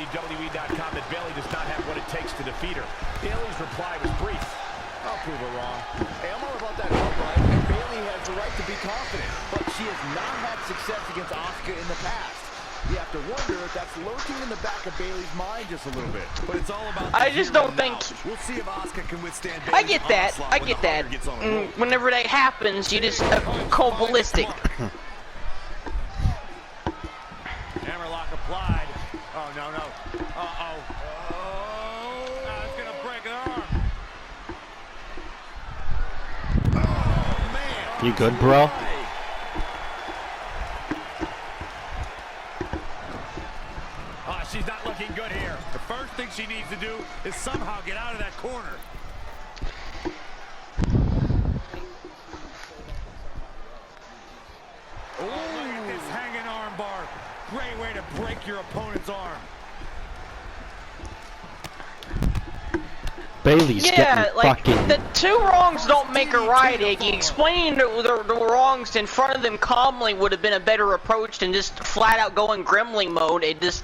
WWE.com that Bayley does not have what it takes to defeat her. Bayley's reply was brief. I'll prove her wrong. Hey, I'm all about that upright, and Bayley has the right to be confident, but she has not had success against Asuka in the past. You have to wonder if that's lurking in the back of Bayley's mind just a little bit. But it's all about. I just don't think. We'll see if Asuka can withstand Bayley's I get that. I get that. Whenever that happens, you just go ballistic. Hammerlock applied. Oh no no. Uh-oh. Oh, it's gonna break an arm. Oh man. You good, bro? She's not looking good here. The first thing she needs to do is somehow get out of that corner. Oh, look at this hanging arm bar. Great way to break your opponent's arm. Bayley's getting like, fucking... the two wrongs don't make a right, Iggy. Explaining the wrongs in front of them calmly would have been a better approach than just flat out going gremlin mode and just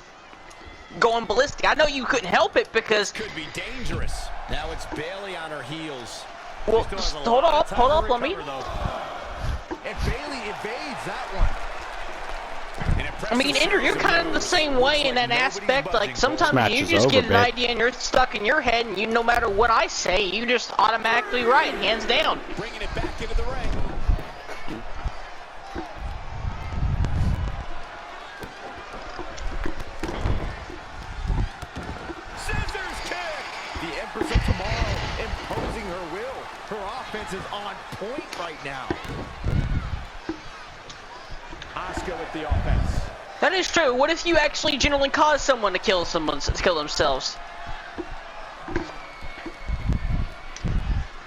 going ballistic. I know you couldn't help it because... Could be dangerous. Now it's Bayley on her heels. Well, hold up, let me... And Bayley evades that one. I mean, Ender, you're kind of the same way in that aspect. Like, sometimes you just get an idea and you're stuck in your head, and you, no matter what I say, you just automatically right, hands down. Bringing it back into the ring. Scissors kick! The Empress of Tomorrow imposing her will. Her offense is on point right now. Asuka with the offense. That is true. What if you actually genuinely cause someone to kill themselves?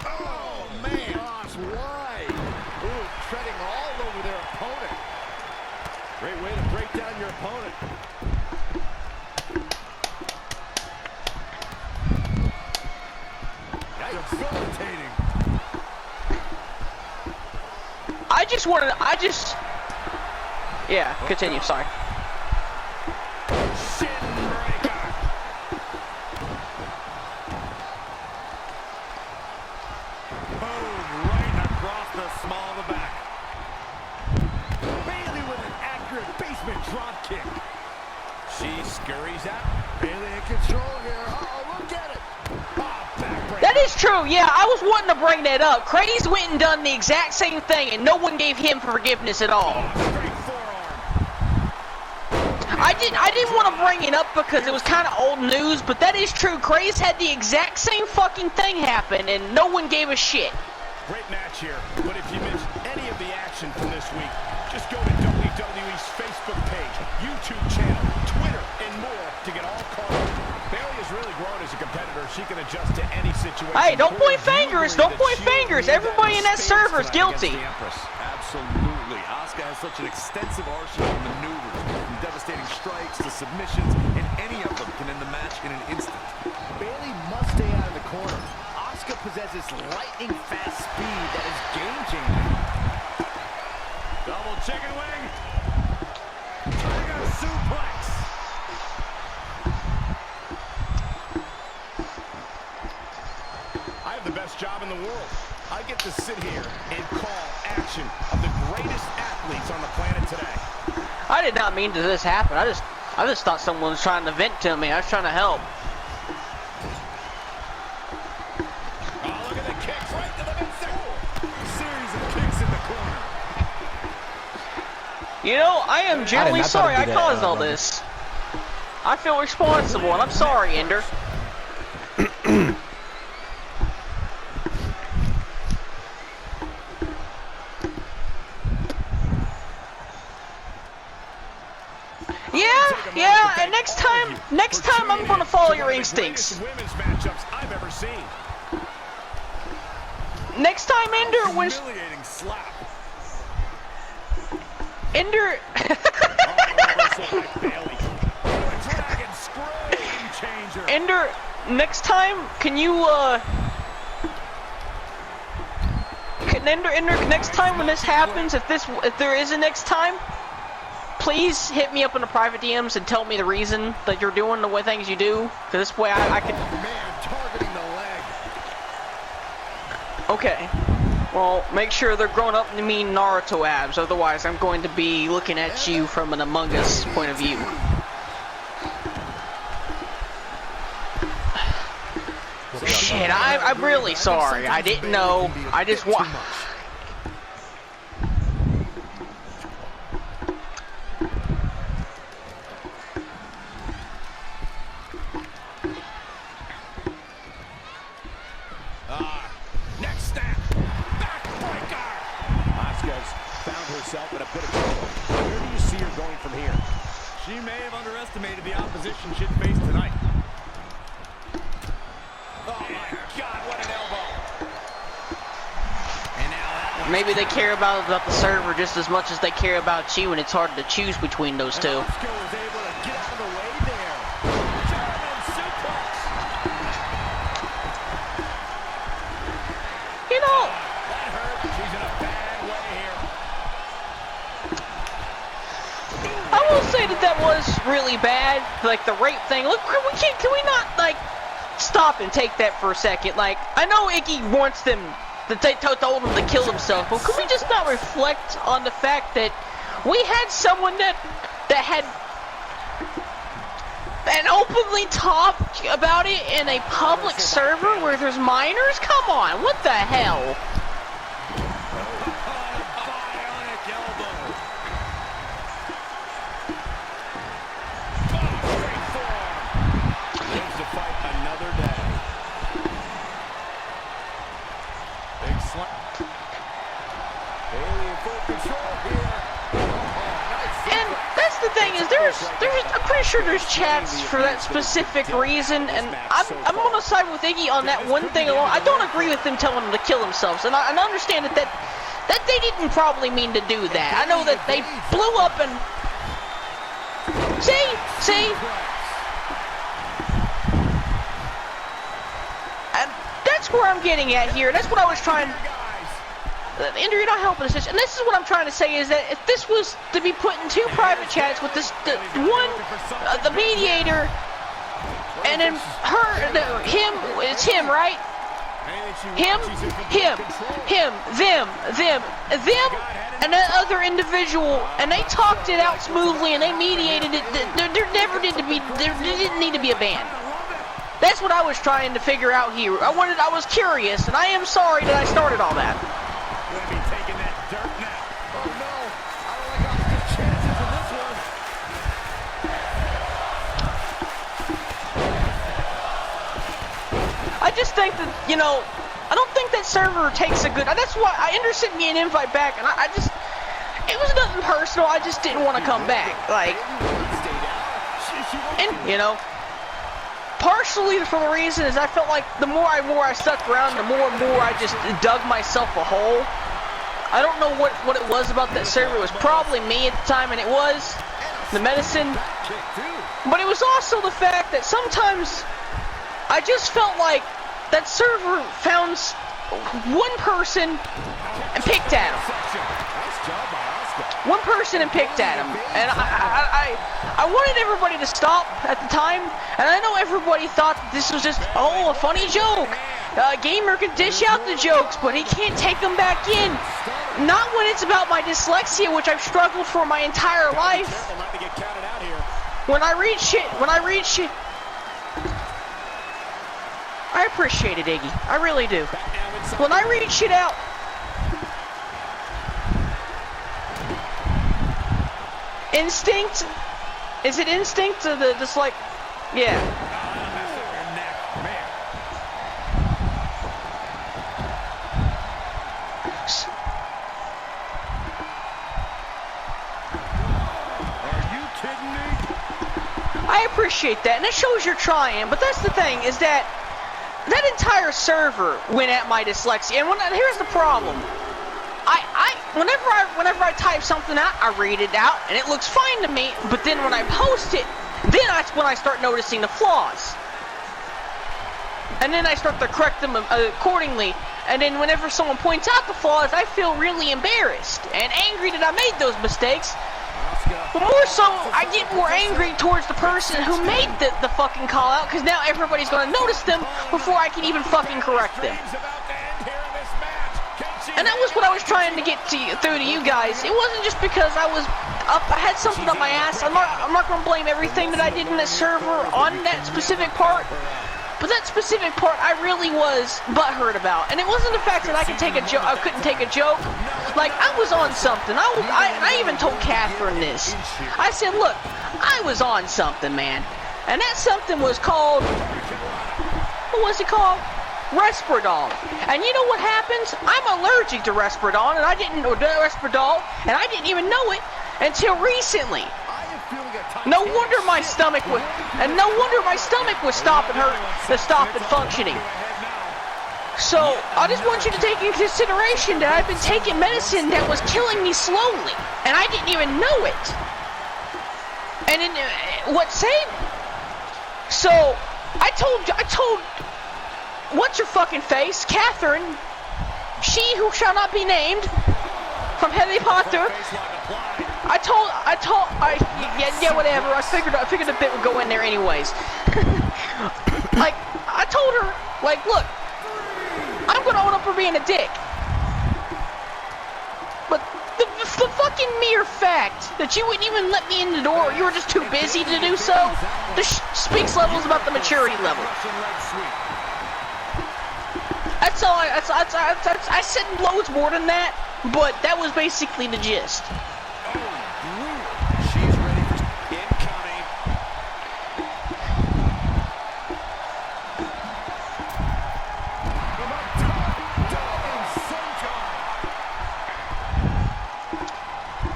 Oh man, gosh, why? Ooh, treading all over their opponent. Great way to break down your opponent. That's debilitating. Yeah, continue, sorry. Drop kick. She scurries out. Bayley in control here. Oh, look at it. Oh, that is true. Yeah, I was wanting to bring that up. Craze went and done the exact same thing, and no one gave him forgiveness at all. I didn't want to bring it up because it was kind of old news, but that is true. Craze had the exact same fucking thing happen, and no one gave a shit. Great match here, but if you missed any of the action from this week, just go to WWE's Facebook page, YouTube channel, Twitter, and more to get all caught up. Bayley has really grown as a competitor. She can adjust to any situation. Hey, don't point fingers. Don't point fingers. Everybody in that server is guilty. Absolutely. Asuka has such an extensive arsenal of maneuvers, from devastating strikes to submissions, and any of them can end the match in an instant. Bayley must stay out of the corner. Asuka possesses lightning-fast speed that is game-changing. Double chicken wing. Tiger suplex. I have the best job in the world. I get to sit here and call action of the greatest athletes on the planet today. I did not mean to this happen. I just thought someone was trying to vent to me. I was trying to help. Oh, look at the kicks right to the midsection. Series of kicks in the corner. You know, I am genuinely sorry I caused all this. I feel responsible, and I'm sorry, Ender. Yeah, and next time I'm gonna follow your instincts. Women's matchups I've ever seen. Next time, Ender, when Ender. Ender, next time, can you Ender, next time when this happens, if there is a next time, please hit me up in the private DMs and tell me the reason that you're doing the way things you do. Cause this way I can. Man, targeting the leg. Okay. Well, make sure they're grown up to mean Naruto abs. Otherwise, I'm going to be looking at you from an Among Us point of view. Shit, I'm really sorry. I didn't know. I just want. Next snap. Backbreaker. Asuka's found herself in a bit of trouble. Where do you see her going from here? She may have underestimated the opposition she'd face tonight. Oh my God, what an elbow. And now that one. Maybe they care about the server just as much as they care about you, and it's hard to choose between those two. Asuka was able to get out of the way there. German suplex. You know, That hurt. She's in a bad way here. I will say that was really bad. Like the rape thing. Look, can we not like stop and take that for a second? Like, I know Iggy wants them to told him to kill himself, but can we just not reflect on the fact that we had someone that had and openly talked about it in a public server where there's minors? Come on, what the hell? Bionic elbow. Great form. Lives to fight another day. Big slam. Bayley in full control here. And that's the thing is I'm pretty sure there's chats for that specific reason, and I'm on the side with Iggy on that one thing alone. I don't agree with them telling them to kill themselves, and I understand that they didn't probably mean to do that. I know that they blew up and see, and that's where I'm getting at here. That's what I was trying. Andrew, you're not helping us. And this is what I'm trying to say is that if this was to be put in two private chats with this the mediator, and then him, it's him, right? Him, them, and that other individual, and they talked it out smoothly and they mediated it. There didn't need to be a ban. That's what I was trying to figure out here. I was curious, and I am sorry that I started all that. Gonna be taking that dirt now. Oh no, I don't like Asuka's chances in this one. I just think that, you know, I don't think that server takes a good. That's why Ender sent me an invite back, and I just, it was nothing personal. I just didn't want to come back, like, and you know, partially for the reason is I felt like the more I stuck around, the more and more I just dug myself a hole. I don't know what it was about that server. It was probably me at the time, and it was the medicine. But it was also the fact that sometimes I just felt like that server found one person and picked at him. One person and picked at him. And I wanted everybody to stop at the time. And I know everybody thought this was just, a funny joke. Gamer can dish out the jokes, but he can't take them back in. Not when it's about my dyslexia, which I've struggled for my entire life. When I read shit, I appreciate it, Iggy. I really do. When I read shit out, instinct, is it instinct or the dislike? Yeah. I appreciate that, and it shows you're trying, but that's the thing, is that entire server went at my dyslexia, and here's the problem. Whenever I type something out, I read it out, and it looks fine to me, but then when I post it, then that's when I start noticing the flaws. And then I start to correct them accordingly, and then whenever someone points out the flaws, I feel really embarrassed and angry that I made those mistakes. But more so, I get more angry towards the person who made the fucking call out, because now everybody's going to notice them before I can even fucking correct them. And that was what I was trying to get through to you guys. It wasn't just because I was up, I had something up my ass. I'm not going to blame everything that I did in that server on that specific part. But that specific part, I really was butthurt about, and it wasn't the fact that I couldn't take a joke. Like, I was on something. I even told Catherine this. I said, look, I was on something, man, and that something was called, what was it called? Resperdal. And you know what happens? I'm allergic to Resperdal, and I didn't even know it until recently. No wonder my stomach was, stopping functioning. So, I just want you to take into consideration that I've been taking medicine that was killing me slowly, and I didn't even know it. And then, what saved? So, I told, what's her fucking face, Catherine, she who shall not be named, from Harry Potter. Yeah, whatever. I figured the bit would go in there anyways. Like, I told her, like, look, I'm gonna own up for being a dick. But the fucking mere fact that you wouldn't even let me in the door, you were just too busy to do so, this speaks levels about the maturity level. That's all. I said loads more than that, but that was basically the gist.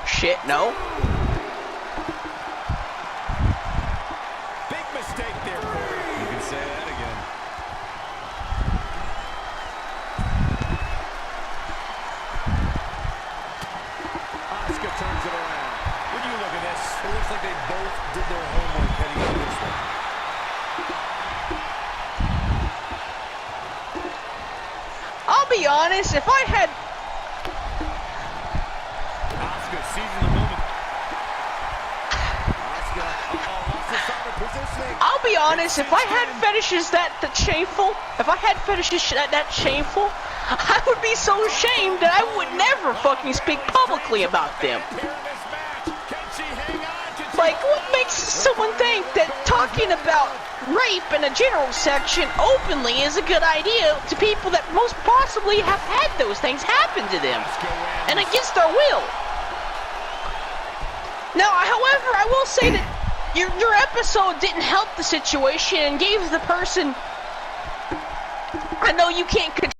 Shit, no. Big mistake there, Corey. You can say that again. Asuka turns it around. When you look at this, it looks like they both did their homework heading into this one. I'll be honest, if I had... Asuka seizing the moment. I'll be honest, if I had fetishes that shameful, I would be so ashamed that I would never fucking speak publicly about them. Like, what makes someone think that talking about rape in a general section openly is a good idea to people that most possibly have had those things happen to them, and against their will? Now, however, I will say that your episode didn't help the situation and gave the person, I know you can't control